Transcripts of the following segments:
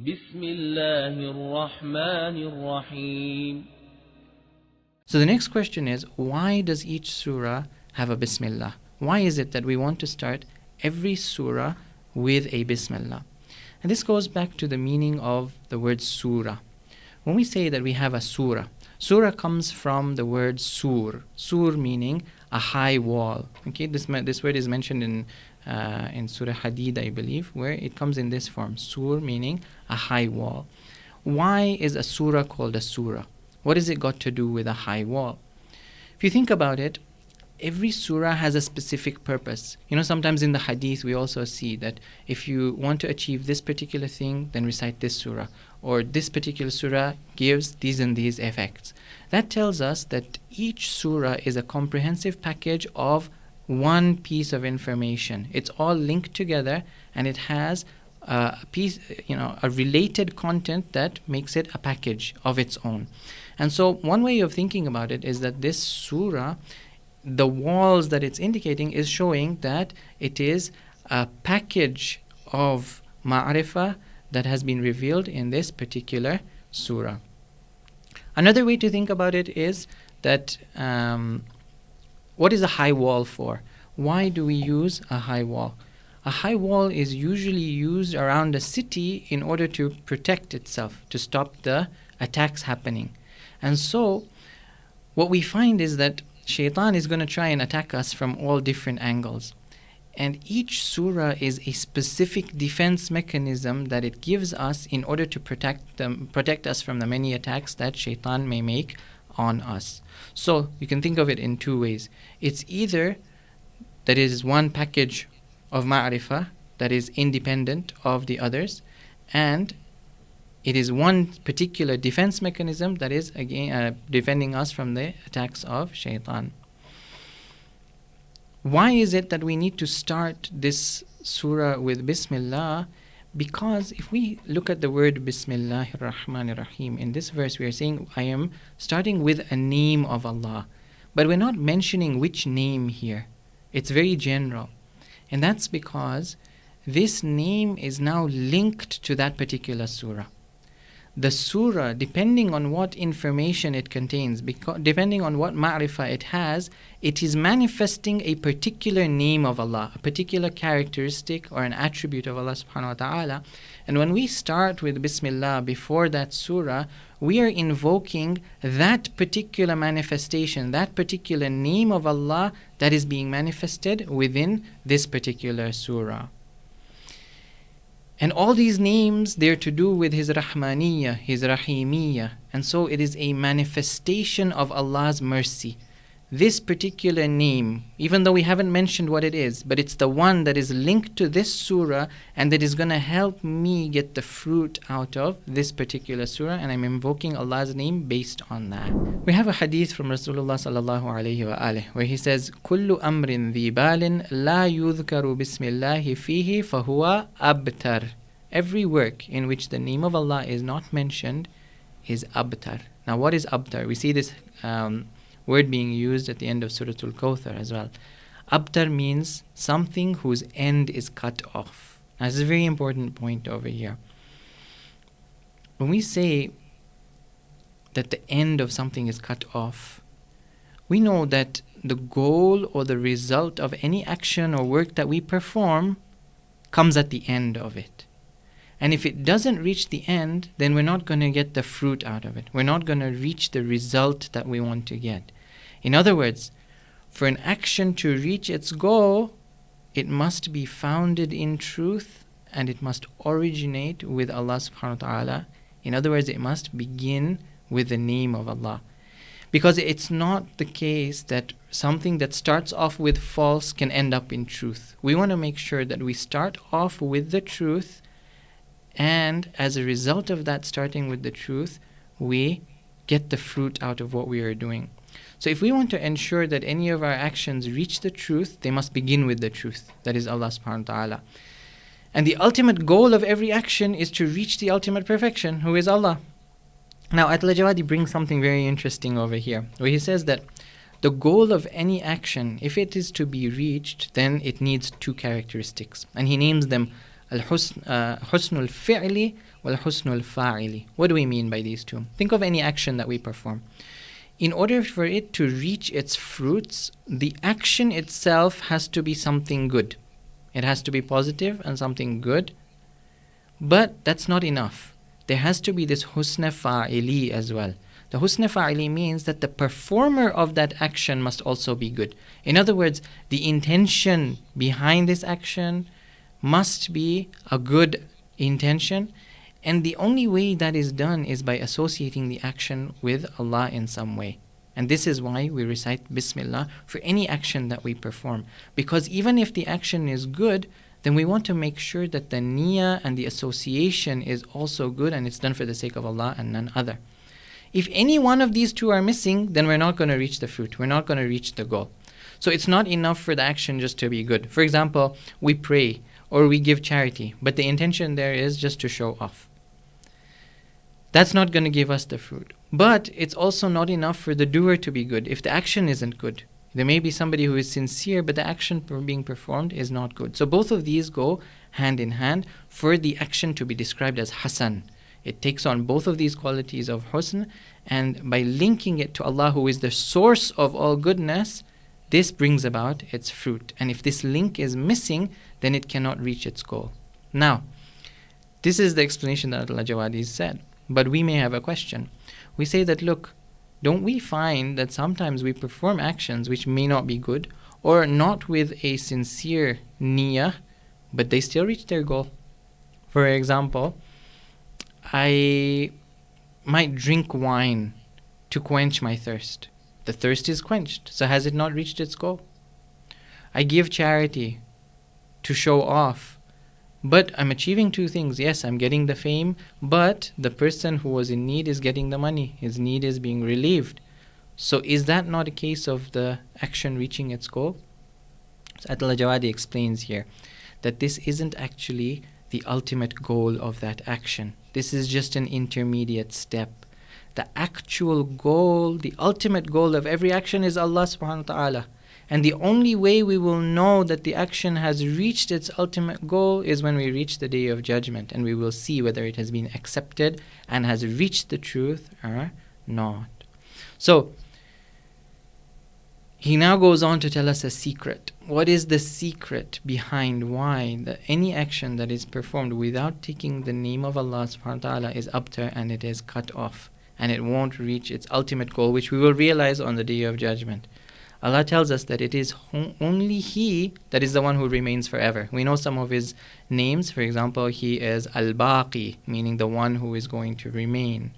Bismillah ar-Rahman ar-Rahim. So the next question is, why does each surah have a Bismillah? Why is it that we want to start every surah with a Bismillah? And this goes back to the meaning of the word surah. When we say that we have a surah, surah comes from the word sur. Sur meaning a high wall. Okay, this word is mentioned in Surah Hadid, I believe, where it comes in this form. Sur meaning a high wall. Why is a surah called a surah? What has it got to do with a high wall? If you think about it, every surah has a specific purpose. You know, sometimes in the hadith we also see that if you want to achieve this particular thing, then recite this surah. Or this particular surah gives these and these effects. That tells us that each surah is a comprehensive package of one piece of information. It's all linked together and it has a related content that makes it a package of its own. And so one way of thinking about it is that this surah, the walls that it's indicating is showing that it is a package of ma'rifah that has been revealed in this particular surah. Another way to think about it is that what is a high wall for? Why do we use a high wall? A high wall is usually used around a city in order to protect itself, to stop the attacks happening. And so what we find is that Shaitan is going to try and attack us from all different angles. And each surah is a specific defense mechanism that it gives us in order to protect us from the many attacks that Shaitan may make on us. So you can think of it in two ways. It's either that it is one package of ma'rifah that is independent of the others, and it is one particular defense mechanism that is again defending us from the attacks of Shaitan. Why is it that we need to start this surah with Bismillah? Because if we look at the word Bismillah ar-Rahman ar-Rahim, in this verse we are saying, I am starting with a name of Allah. But we're not mentioning which name here. It's very general. And that's because this name is now linked to that particular surah. The surah, depending on what information it contains, depending on what ma'rifah it has, it is manifesting a particular name of Allah, a particular characteristic or an attribute of Allah subhanahu wa ta'ala. And when we start with Bismillah before that surah, we are invoking that particular manifestation, that particular name of Allah that is being manifested within this particular surah. And all these names, they're to do with His Rahmaniyya, His Rahimiyya. And so it is a manifestation of Allah's mercy. This particular name, even though we haven't mentioned what it is, but it's the one that is linked to this surah and that is going to help me get the fruit out of this particular surah, and I'm invoking Allah's name based on that. We have a hadith from Rasulullah sallallahu alayhi wa alihi where he says, كُلُّ أَمْرٍ ذِي بَالٍ لَا يُذْكَرُ بِسْمِ اللَّهِ فِيهِ فَهُوَ أَبْتَرٍ. Every work in which the name of Allah is not mentioned is abtar. Now what is abtar? We see this word being used at the end of Surah Al-Kawthar as well. Abtar means something whose end is cut off. Now, this is a very important point over here. When we say that the end of something is cut off, we know that the goal or the result of any action or work that we perform comes at the end of it. And if it doesn't reach the end, then we're not going to get the fruit out of it. We're not going to reach the result that we want to get. In other words, for an action to reach its goal, it must be founded in truth and it must originate with Allah subhanahu wa ta'ala. In other words, it must begin with the name of Allah. Because it's not the case that something that starts off with false can end up in truth. We want to make sure that we start off with the truth, and as a result of that starting with the truth, we get the fruit out of what we are doing. So if we want to ensure that any of our actions reach the truth, they must begin with the truth, that is Allah subhanahu wa ta'ala. And the ultimate goal of every action is to reach the ultimate perfection, who is Allah. Now, Ayatollah Jawadi brings something very interesting over here, where he says that the goal of any action, if it is to be reached, then it needs two characteristics. And he names them al-husnul fi'li وَالْحُسْنُ الْفَاعِلِ. What do we mean by these two? Think of any action that we perform. In order for it to reach its fruits, the action itself has to be something good. It has to be positive and something good. But that's not enough. There has to be this husna fa'ili as well. The husna fa'ili means that the performer of that action must also be good. In other words, the intention behind this action must be a good intention. And the only way that is done is by associating the action with Allah in some way. And this is why we recite Bismillah for any action that we perform. Because even if the action is good, then we want to make sure that the niyyah and the association is also good and it's done for the sake of Allah and none other. If any one of these two are missing, then we're not going to reach the fruit. We're not going to reach the goal. So it's not enough for the action just to be good. For example, we pray or we give charity, but the intention there is just to show off. That's not going to give us the fruit. But it's also not enough for the doer to be good if the action isn't good. There may be somebody who is sincere, but the action being performed is not good. So both of these go hand in hand for the action to be described as hasan. It takes on both of these qualities of husn, and by linking it to Allah, who is the source of all goodness, this brings about its fruit. And if this link is missing, then it cannot reach its goal. Now, this is the explanation that Al-Jawadi said. But we may have a question. We say that, look, don't we find that sometimes we perform actions which may not be good or not with a sincere niyyah, but they still reach their goal? For example, I might drink wine to quench my thirst. The thirst is quenched, so has it not reached its goal? I give charity to show off. But I'm achieving two things. Yes, I'm getting the fame, but the person who was in need is getting the money. His need is being relieved. So is that not a case of the action reaching its goal? So Al-Jawadi explains here that this isn't actually the ultimate goal of that action. This is just an intermediate step. The actual goal, the ultimate goal of every action is Allah subhanahu wa ta'ala. And the only way we will know that the action has reached its ultimate goal is when we reach the Day of Judgment, and we will see whether it has been accepted and has reached the truth or not. So, he now goes on to tell us a secret. What is the secret behind why any action that is performed without taking the name of Allah subhanahu wa ta'ala is abtar and it is cut off, and it won't reach its ultimate goal, which we will realize on the Day of Judgment? Allah tells us that it is only He that is the one who remains forever. We know some of His names. For example, He is Al-Baqi, meaning the one who is going to remain.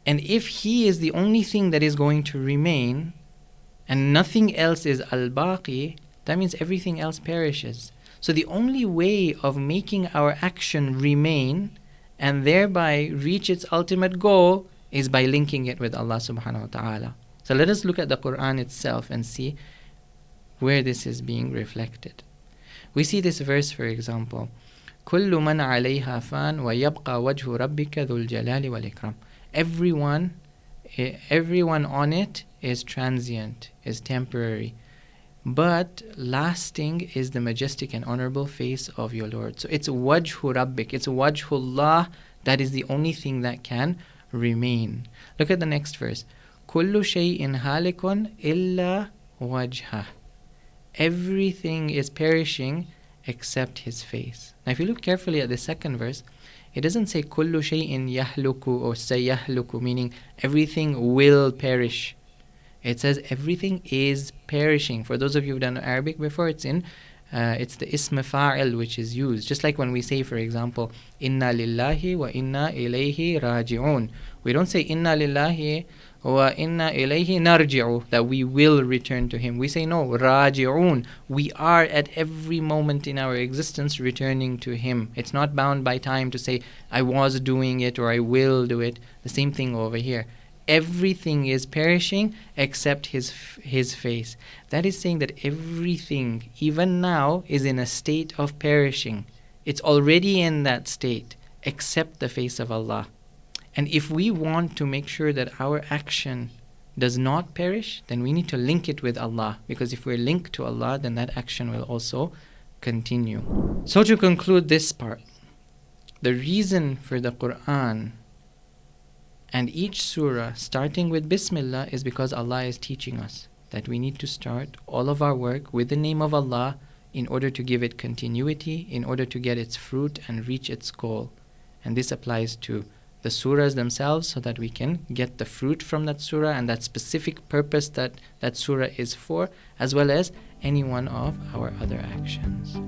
And if He is the only thing that is going to remain, and nothing else is Al-Baqi, that means everything else perishes. So the only way of making our action remain and thereby reach its ultimate goal is by linking it with Allah subhanahu wa ta'ala. So let us look at the Quran itself and see where this is being reflected. We see this verse, for example, كُلُّ مَنْ عَلَيْهَا فَانٍ وَيَبْقَى وَجْهُ رَبِّكَ ذُو الْجَلَالِ وَالْإِكْرَامِ. Everyone on it is transient, is temporary, but lasting is the majestic and honorable face of your Lord. So it's wajhu rabbik, it's wajhullah, that is the only thing that can remain. Look at the next verse. كُلُّ شَيْءٍ هَالِكٌ إِلَّا وَجْهَهُ. Everything is perishing except His face. Now if you look carefully at the second verse, it doesn't say كُلُّ شَيْءٍ يَهْلُكُ or سَيَهْلُكُ, meaning everything will perish. It says everything is perishing. For those of you who've done Arabic before, it's the ism fa'il which is used. Just like when we say, for example, inna lillahi wa inna ilayhi raji'un. We don't say inna lillahi wa inna ilayhi narji'u, that we will return to Him. We say no, raji'un. We are at every moment in our existence returning to Him. It's not bound by time to say I was doing it or I will do it. The same thing over here. Everything is perishing except His face. That is saying that everything, even now, is in a state of perishing. It's already in that state, except the face of Allah. And if we want to make sure that our action does not perish, then we need to link it with Allah. Because if we're linked to Allah, then that action will also continue. So to conclude this part, the reason for the Quran and each surah starting with Bismillah is because Allah is teaching us that we need to start all of our work with the name of Allah in order to give it continuity, in order to get its fruit and reach its goal. And this applies to the surahs themselves so that we can get the fruit from that surah and that specific purpose that that surah is for, as well as any one of our other actions.